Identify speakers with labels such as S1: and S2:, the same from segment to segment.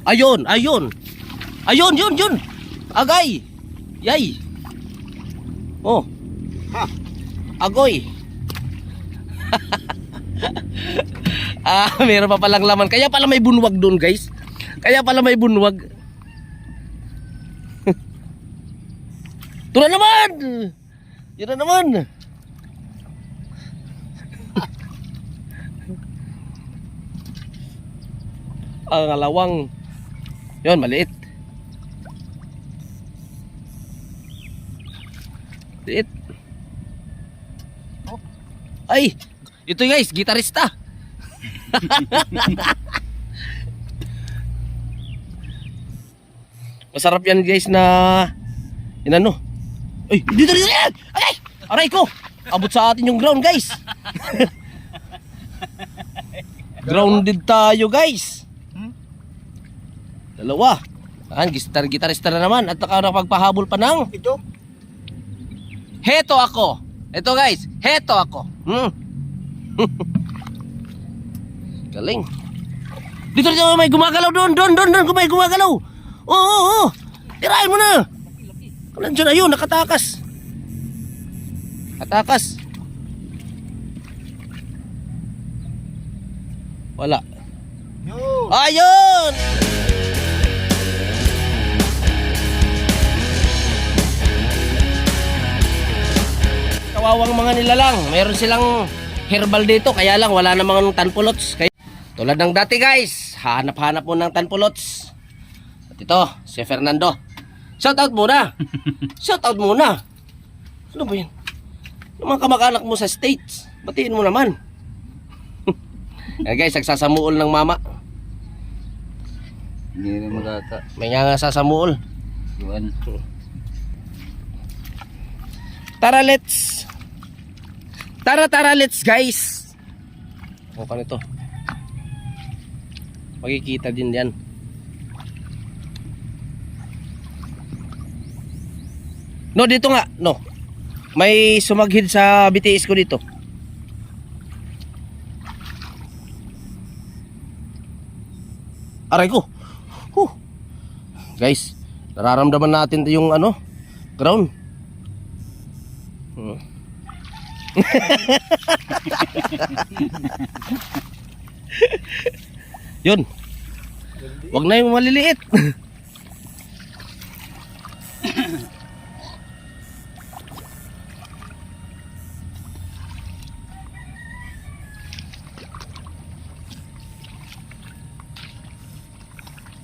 S1: Ayun, ayun. Ayun, yun. Agay. Yay. Oh.
S2: Ha.
S1: Agoy. Meron pa palang laman. Kaya pala may bunwag doon, guys. Kaya pala may bunwag. Ito na naman. Yun na naman. Ang alawang. Yun, maliit. Maliit. Ay, ito guys, gitarista. Masarap yan guys na inano. Ay, dito yan. Ay, aray ko. Abot sa atin yung ground guys. Grounded tayo guys. Dalawa. Gitarista na naman at nakapagpahabol pa ng
S2: Ito.
S1: heto ako. Ito guys, heto ako. Galing. Dito may gumagalaw doon, may gumagalaw. Oo. Tirahin mo na. Nandiyan na yun, nakatakas. Katakas. Wala.
S2: Yo.
S1: Ayun! Kawawang mga nilalang. Mayroon silang herbal dito, kaya lang wala namang tanpulots. Tulad ng dati guys, hanap-hanap mo ng tanpulots. At ito, si Fernando. Shout out muna. Shout out muna. Ano ba yan? Yung mga kamag-anak mo sa States, batiin mo naman. Yan guys, nagsasamuol ng mama.
S2: Hindi na magata.
S1: May nga sasamuol.
S2: Iwan.
S1: Tara let's guys. O pa nito. Makikita din yan. No, dito nga. No. May sumaghid sa BTS ko dito. Aray ko. Guys, nararamdaman natin yung ano, ground. Yun. Wag na yung maliliit.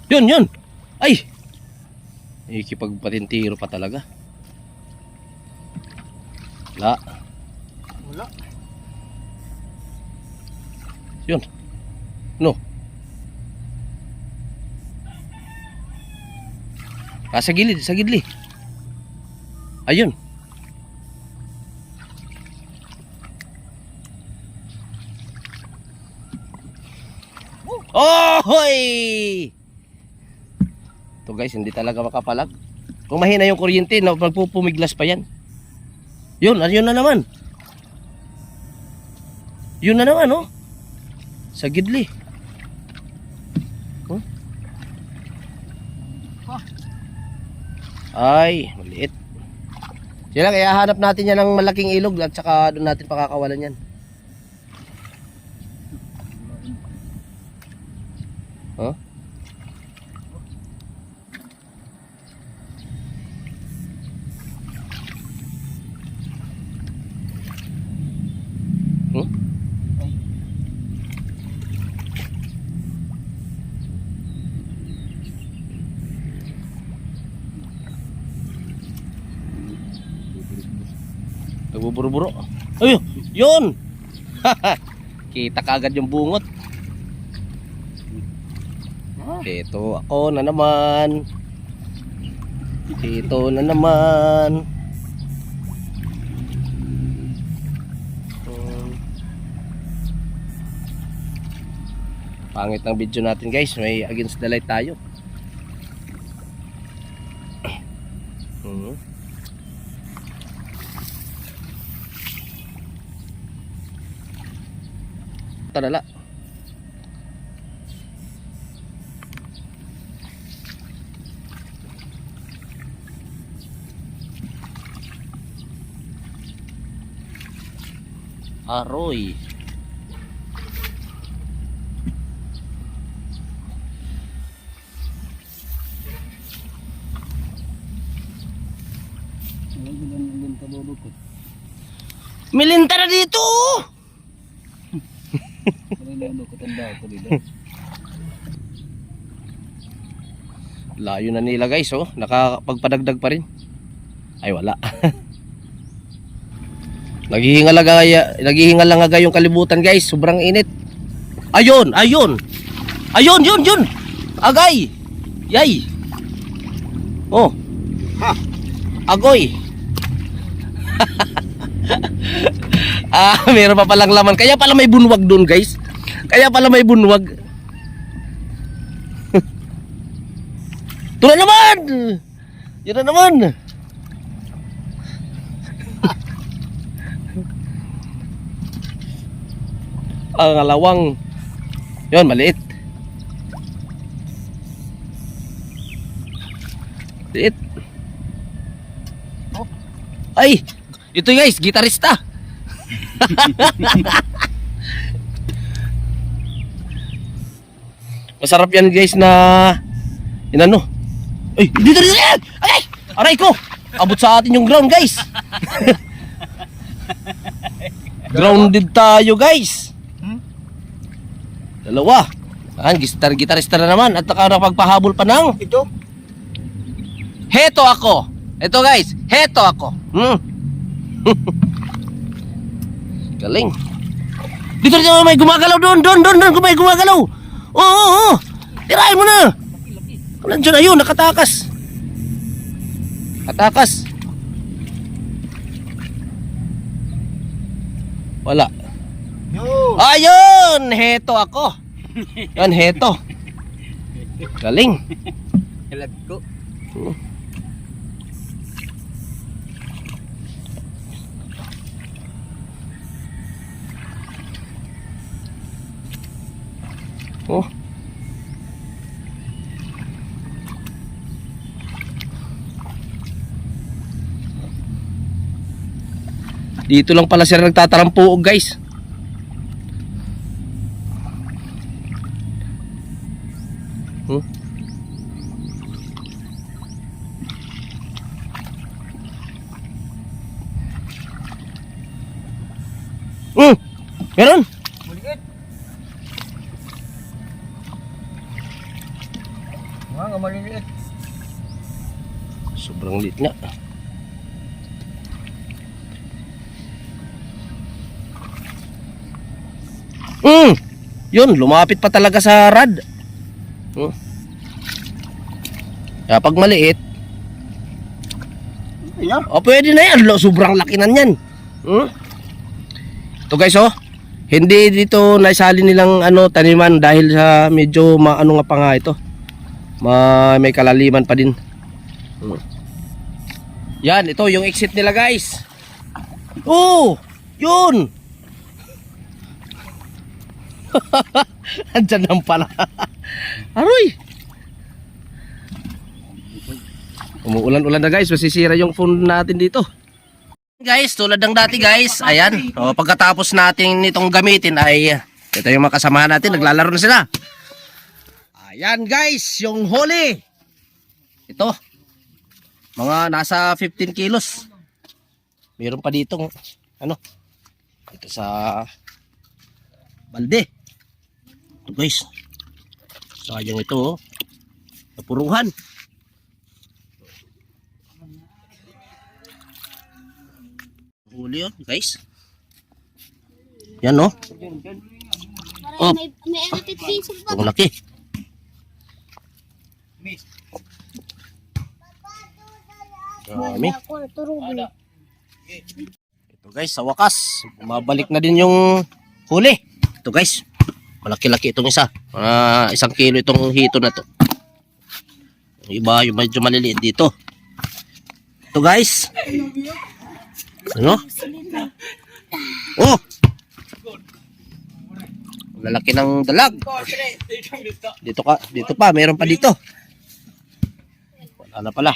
S1: Yun. Ay. Ikipagpatintiro pa talaga. Wala. Yun. No. Sa gilid. Ayun. Oh, hoy! Ito guys, hindi talaga makapalag. Kung mahina yung kuryente, magpupumiglas pa yan. Yun na naman. Yun na naman, oh. Sa gidli. Huh? Ay, maliit. Sila, kaya hanap natin yan ng malaking ilog at saka doon natin pakakawalan yan. Huh? Nagbuburo-buro. Ayun, yun. Kita kaagad yung bungot. Ito ako na naman. Ito na naman. Pangit ng video natin guys, may against the light tayo. Talala. Aroy. Milinta na dito. Layo na nila guys, oh. Nakapagpadagdag pa rin. Ay wala. Naghihingal lang agad yung kalibutan guys. Sobrang init. Ayun, ayun. Ayun, yun. Agay. Yay. Oh.
S2: Ha.
S1: Agoy. Meron pa palang laman. Kaya pala may bunwag doon guys. Kaya pala may bunwag. Ito na naman. Yan na naman. Ang alawang. Yun, maliit. Maliit. Ay, ito guys, gitarista. Masarap yan guys na inano. Ay, dito. Ay, aray ko. Abot sa atin yung ground guys. Grounded tayo guys. Dalawa. Gitarista na naman at nakapagpahabol pa ng
S2: Ito.
S1: heto ako. Ito guys, heto ako. Galing. Dito may gumagalaw doon, may gumagalaw. Oo. Tirahin mo na. Nandiyan na yun, nakatakas. Katakas. Wala.
S2: Yo.
S1: Ayun, heto ako. Yan, heto. Galing.
S2: Helag ko.
S1: Oh. Dito lang pala sila nagtatarampuog guys. Meron.
S2: Mulikit. Mga maliliit.
S1: Sobrang liit nga. Yun, lumapit pa talaga sa rad. Kaya pag maliit, pwede na yan. Sobrang laki na yan. Ito guys, oh. Hindi dito naisali nilang taniman dahil sa medyo maano nga pa nga ito. May kalaliman pa din. Yan, ito yung exit nila guys. Oh, yun. Andyan lang pala. Aroy. Umuulan-ulan na guys, masisira yung phone natin dito. Guys, tulad ng dati guys, ayan. Pagkatapos natin nitong gamitin ay ito yung mga kasamahan natin, naglalaro na sila. Ayan guys, yung huli. Ito. Mga nasa 15 kilos. Meron pa dito, ito sa balde. Ito guys. Sayang ito, napuruhan. Huli yun guys. Yan oh. Oh.
S3: May edited piso pa.
S1: Ang laki. Dami. Ito guys, sa wakas mabalik na din yung huli. Ito guys, malaki-laki itong isa. 1 kilo itong hito na to. Yung iba yung medyo maliliit dito. Ito guys. Ano? Oh! Lalaki ng dalag. Dito pa, meron pa dito. Wala na pala.